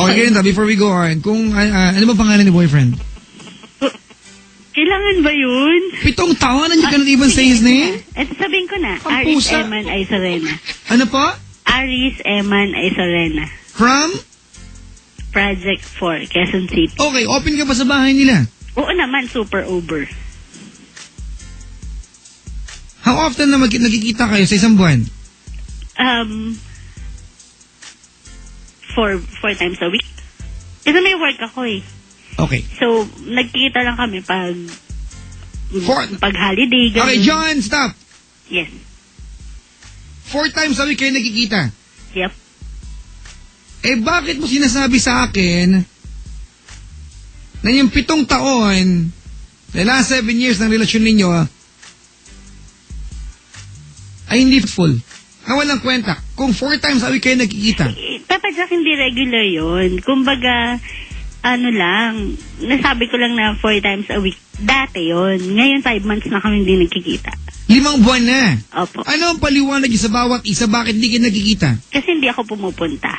Okay, ganito, before we go on, kung, ano ba pangalan ni boyfriend? Kailangan ba yun? 7 taon and you cannot even say his name? Eto, sabihin ko na. Ang Aris pusa. Eman Aisorena. Ano po? Aris Eman Aisorena. From? Project 4, Quezon City. Okay, open ka ba sa bahay nila? Oo naman, super over. How often na nagkikita kayo sa isang buwan? 4 times a week. Kasi may work ako eh. Okay. So, nagkikita lang kami pag holiday. Ganun. Okay, John, stop. Yes. 4 times a week kayo nagkikita? Yep. Eh, bakit mo sinasabi sa akin na yung 7 taon, the last 7 years ng relasyon ninyo, ay hindi full? Walang kwenta. Kung 4 times a week kayo nagkikita. Papa Jack, hindi regular yun. Kumbaga, ano lang, nasabi ko lang na 4 times a week. Dati yun. Ngayon, 5 months na kami hindi nagkikita. 5 buwan na. Opo. Ano ang paliwanag sa bawat isa? Bakit hindi kayo nagkikita? Kasi hindi ako pumupunta.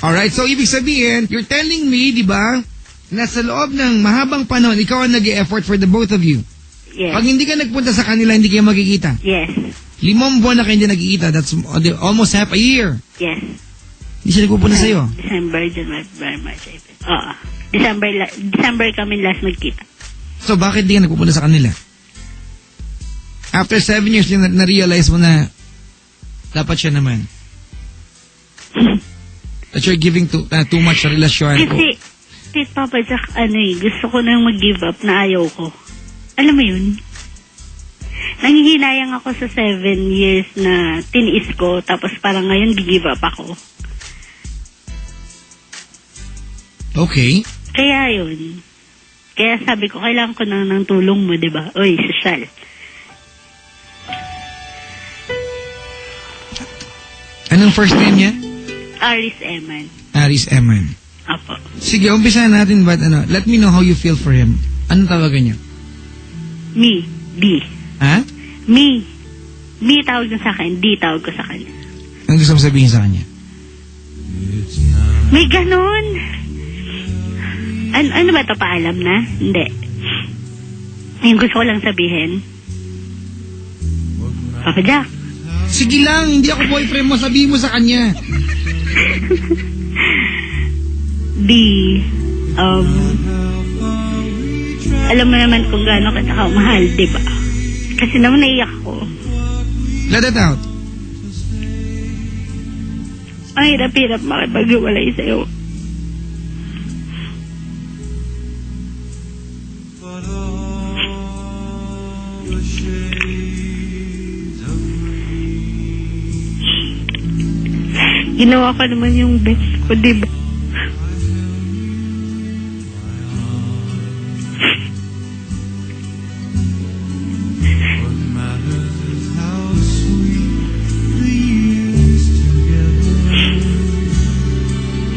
Alright, so ibig sabihin, you're telling me, di ba, na sa loob ng mahabang panahon, ikaw ang nag-e-effort for the both of you. Yes. Pag hindi ka nagpunta sa kanila, hindi kayo magkikita. Yes. 5 buwan na kayo hindi nagkikita. That's almost half a year. Yes. Hindi siya nagpupunta sa'yo. December, January, February, March, April. Oo. December kami last nagkita. So, bakit di ka nagpupunta sa kanila? After 7 years, na-realize mo na dapat siya naman. That you're giving too much sa relasyon. Kasi, Papa Jack, gusto ko nang mag-give up na ayaw ko. Alam mo yun? Nangihinayang ako sa 7 years na tiniis ko, tapos parang ngayon gi-give up ako. Okay. Kaya yun. Kaya sabi ko, kailangan ko ng tulong mo, diba? Oy, sosyal. Anong first name niya? Aris Eman. Aris Eman. Apo. Sige, umpisahan natin, but let me know how you feel for him. Anong tawagan niya? Me. D. Ha? Me. Me tawag niya sa akin. D tawag ko sa kanya. Anong gusto mo sabihin sa kanya? May ganon. Ano ba ito? Paalam na? Hindi. Yung gusto ko lang sabihin. Papa Jack. Sige lang, hindi ako boyfriend mo. Sabihin mo sa kanya. D. Alam mo naman kung gaano kita kamahal, di ba? Kasi naman naiyak ko. Let it out. Ang hirap-hirap makipag-iwalay sa'yo. Ginawa ko naman yung best ko, di ba?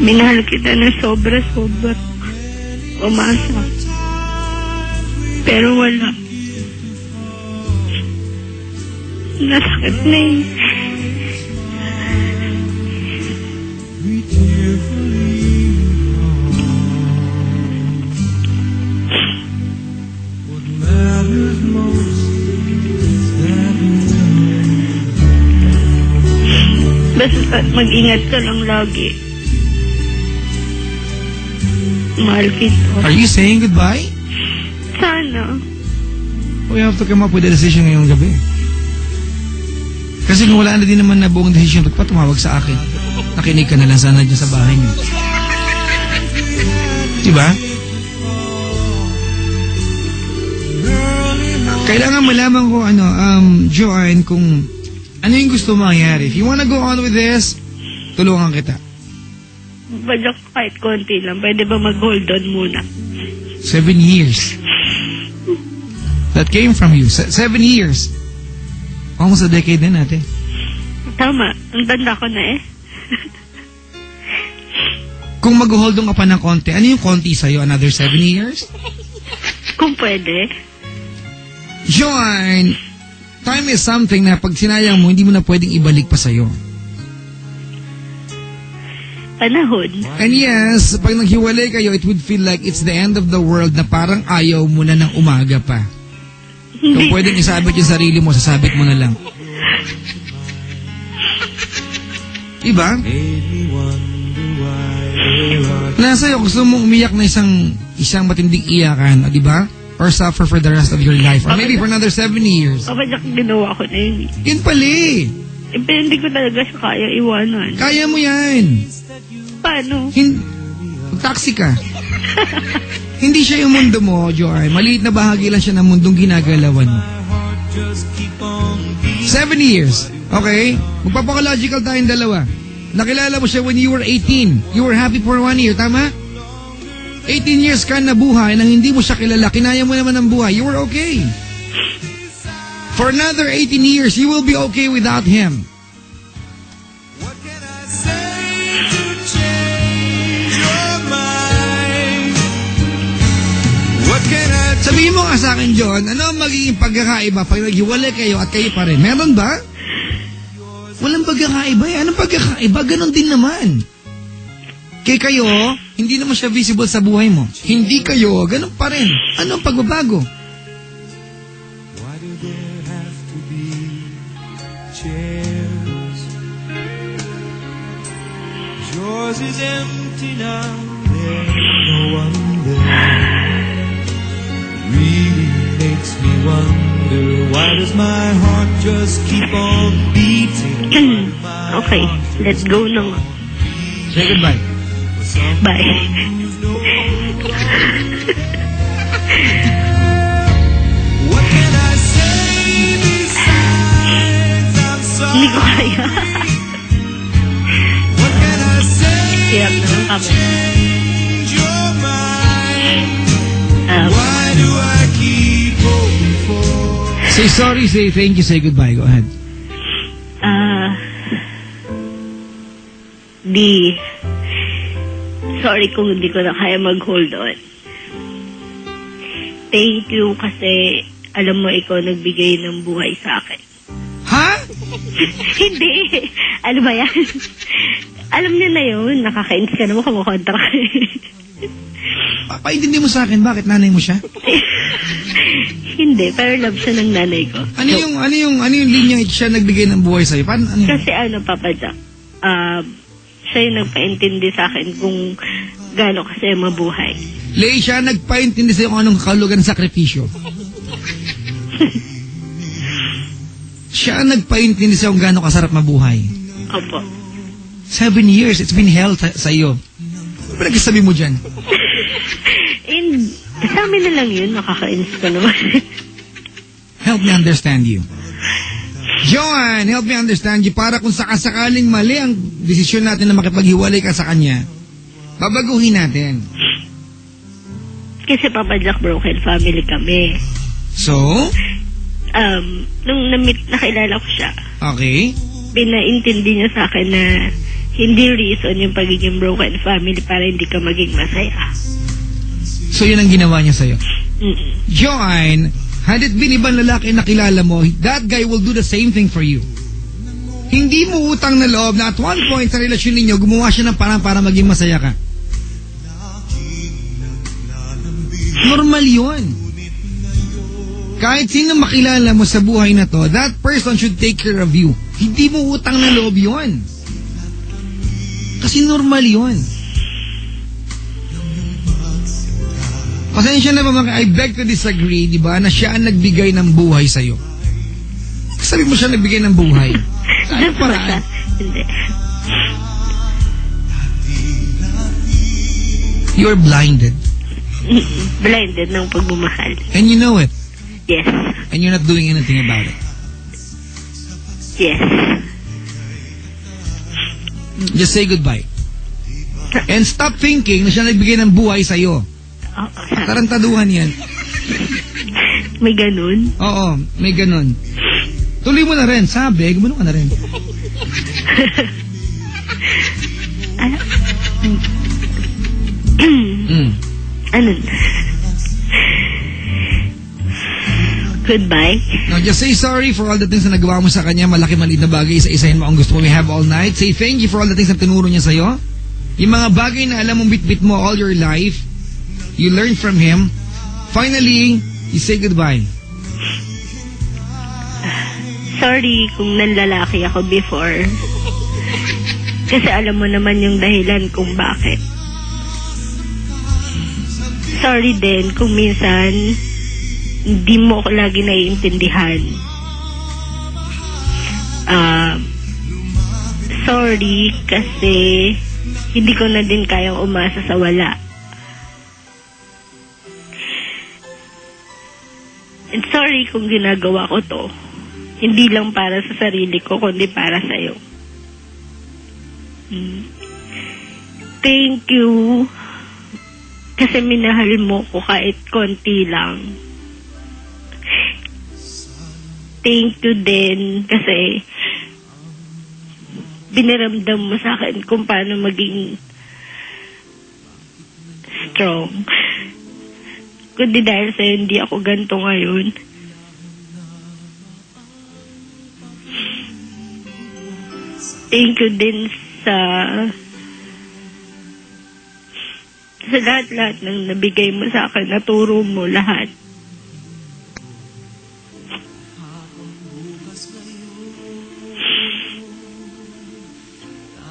Minahal kita ng sobra-sobra. Umasa. Pero wala. Nasakit na eh. Basta mag-ingat ka lang lagi. Mahal kita. Are you saying goodbye? Sana. We have to come up with a decision ngayong gabi. Kasi kung wala na din naman na buong decision, ba't pa tumawag sa akin? Nakinig ka na lang sana dyan sa bahay niyo. Diba? Kailangan malaman ko, Joanne, kung ano yung gusto mangyari. If you wanna go on with this, tulungan kita. Badyak kahit konti lang. Pwede ba mag-hold on muna? 7 years. That came from you. 7 years. Almost a decade din natin. Tama. Ang tanda ko na eh. Kung mag-hold on ka pa ng konti, ano yung konti sa'yo? Another 7 years? Kung pwede. Joanne, time is something na pag sinayang mo, hindi mo na pwedeng ibalik pa sa'yo. panahon. And yes, pag naghiwalay kayo, it would feel like it's the end of the world na parang ayaw mo na ng umaga pa. Kung pwedeng isabit yung sarili mo, sasabit mo na lang. Diba? Nasa iyo, gusto mong umiyak na isang matinding iyakan, diba? Or suffer for the rest of your life. Or maybe for another 70 years. Papa Jack, ginawa ko na yun. Yun pali. Pero hindi ko talaga siya kaya iwanan. Kaya mo yan. Paano? Taxi ka. Hindi siya yung mundo mo, Joy. Maliit na bahagi lang siya ng mundong ginagalawan mo. 70 years. Okay? Magpapaka-logical tayong dalawa. Nakilala mo siya when you were 18. You were happy for 1 year, tama? 18 years ka na buhay nang hindi mo siya kilala. Kinaya mo naman ang buhay. You were okay. For another 18 years, you will be okay without him. What can I say to change your mind? What can I do? Sabihin mo nga sa akin, John, ano ang magiging pagkakaiba pag naghiwalay kayo at kayo pa rin? Meron ba? Walang pagkakaiba eh. Anong pagkakaiba? Ganon din naman. Kaya kayo, hindi naman siya visible sa buhay mo. Hindi kayo, ganon pa rin. Ano ang pagbabago? Why do there have to be chairs? Yours is empty now, there's no one there. Really makes me wonder, why does my heart just keep on beating? Okay, let's go na nga. Say goodbye. Bye. What can I say besides I'm Hindi ko sorry? kaya. What can I say? Hirap na lang kami. Change your mind. Um, Why do I keep hoping for? Say sorry, say thank you, say goodbye. Go ahead. Sorry kung hindi ko na kaya mag-hold on. Thank you kasi alam mo ikaw nagbigay ng buhay sa akin. Ha? Hindi. Ano ba yan? Alam niya na yun. Nakakainis ka naman kumukontra ka. Paintindi mo sa akin, bakit nanay mo siya? Hindi, pero love siya ng nanay ko. Ano yung linya siya nagbigay ng buhay sa'yo? Paano, ano yun? Kasi Papa Jack, siya yung nagpaintindi sa akin kung gaano kasi mabuhay. Lay, siya nagpaintindi sa'yo kung anong kahulugan ng sakripisyo. Siya ang nagpaintindi sa'yo kung gaano kasarap mabuhay. Opo. 7 years, it's been hell sa'yo. Ano ba nagsasabi mo dyan? And sa amin na lang yun, nakakainis ka naman. Help me understand you. Joan, help me understand you para kung sakasakaling mali ang desisyon natin na makipaghiwalay ka sa kanya, babaguhin natin. Kasi Papa Jack, broken family kami. So? Nung nakilala ko siya, Okay. pinaintindi niya sa akin na hindi reason yung pagiging broken family para hindi ka maging masaya. So yun ang ginawa niya sa'yo. Mm-mm. Joan, had it been ibang lalaki na kilala mo, that guy will do the same thing for you. Hindi mo utang na loob na at one point sa relasyon ninyo, gumawa siya ng parang para maging masaya ka. Normal yun. Kahit sino makilala mo sa buhay na to, that person should take care of you. Hindi mo utang na loob yun. Kasi normal yun. Pasensya na ba mga, I beg to disagree, di ba, na siya ang nagbigay ng buhay sa'yo. Sabi mo siya nagbigay ng buhay. Sa anong paraan? Hindi. You're blinded. Blinded ng pagmamahal. And you know it. Yes. And you're not doing anything about it. Yes. Just say goodbye. And stop thinking na siya nagbigay ng buhay sa'yo. Oo. Tarantaduhan yan. May ganun. Oo, may ganun. Tuloy mo na rin. Sabi, gumano ka na rin. Ano? Goodbye. No, just say sorry for all the things na nagawa mo sa kanya. Malaki maliit na bagay. Isa-isahin mo ang gusto mo. We have all night. Say thank you for all the things na tinuro niya sa'yo. yung mga bagay na alam mong bit-bit mo all your life, you learn from him, finally, you say goodbye. Sorry kung nanlalaki ako before. Kasi alam mo naman yung dahilan kung bakit. Sorry din kung minsan hindi mo ako lagi naiintindihan. Sorry kasi hindi ko na din kayang umasa sa wala. And sorry kung ginagawa ko to. Hindi lang para sa sarili ko, kundi para sa'yo. Thank you. Kasi minahal mo ko kahit konti lang. Thank you din kasi biniramdam mo sa akin kung paano maging strong. Kundi dahil sa'yo hindi ako ganito ngayon. Thank you din sa lahat-lahat ng nabigay mo sa akin, naturo mo lahat.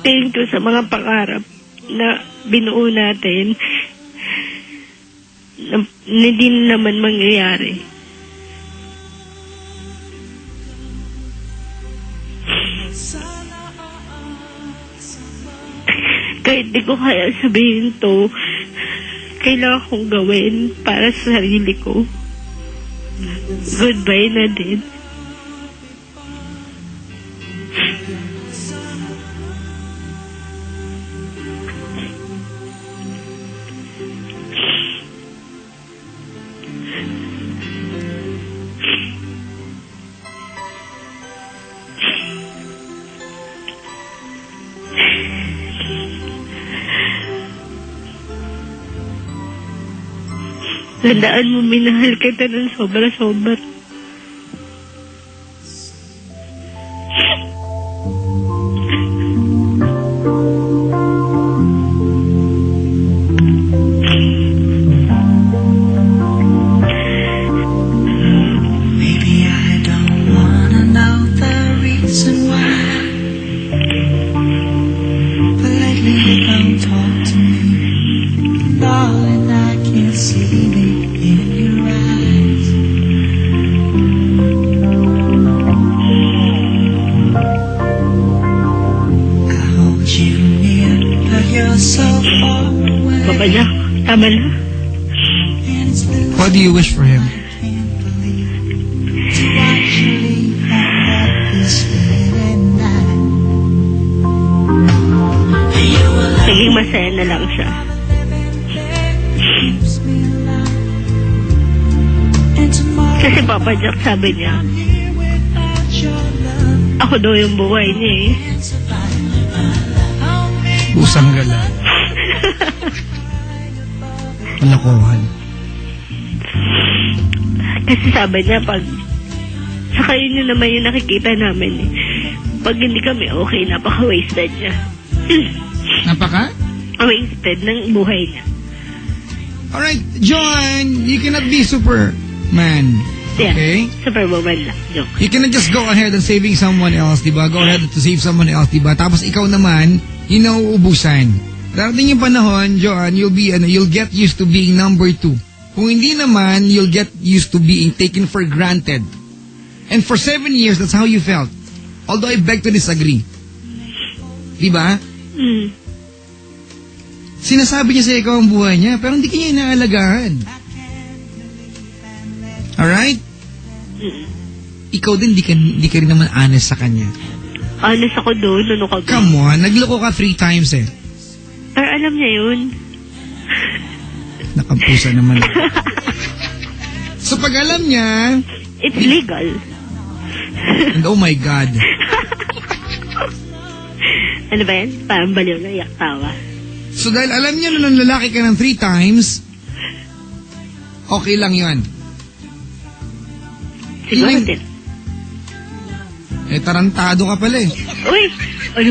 Thank you sa mga pangarap na binuo natin na hindi naman mangyayari. Kahit di ko kaya sabihin to, kailangan kong gawin para sa sarili ko. Goodbye na din. Tandaan mo, minahal kita ng sobra-sobra. Maybe I don't wanna know the reason why, but lately you don't talk to me. Darling, I can't see me in your eyes. I hold you near, but you're so far away. Papa Jack, tama na. And it's the What do you wish for him? can't believe to actually end up this way tonight. You were like Naging masaya na lang siya. keeps me alive. And tomorrow Kasi Papa Jack sabi niya, I'm here without your love. ako daw yung buhay niya eh. Can't survive my life. Oh, maybe Pusang gala. Kalokohan. Kasi sabi niya, pag sa kayo niyo naman yung nakikita namin eh. Pag hindi kami okay, napaka-wasted niya. Napaka? Wasted ng buhay niya. Alright, John, you cannot be Superman. Yeah. Okay? Superwoman lang. Joke. You cannot just go ahead and saving someone else, diba? Go ahead to save someone else, diba? Tapos ikaw naman, uubusan. Darating yung panahon, John, you'll get used to being number 2. Kung hindi naman, you'll get used to being taken for granted. And for 7 years, that's how you felt. Although I beg to disagree. Diba? Sinasabi niya sa ikaw ang buhay niya, pero hindi kanya inaalagaan. Alright? Ikaw din, di ka rin naman honest sa kanya. Honest ako doon, ano ka ba? Come on, nagloko ka 3 times eh. Pero alam niya yun. Nakampusa naman. So pag alam niya, It's legal. and oh my God, Ano ba yan? Parang baliw na iyak tawa. so dahil alam niya na ng lalaki ka ng 3 times, okay lang yun. Siguro Yun. din. Eh, tarantado ka pala eh. Uy! Ano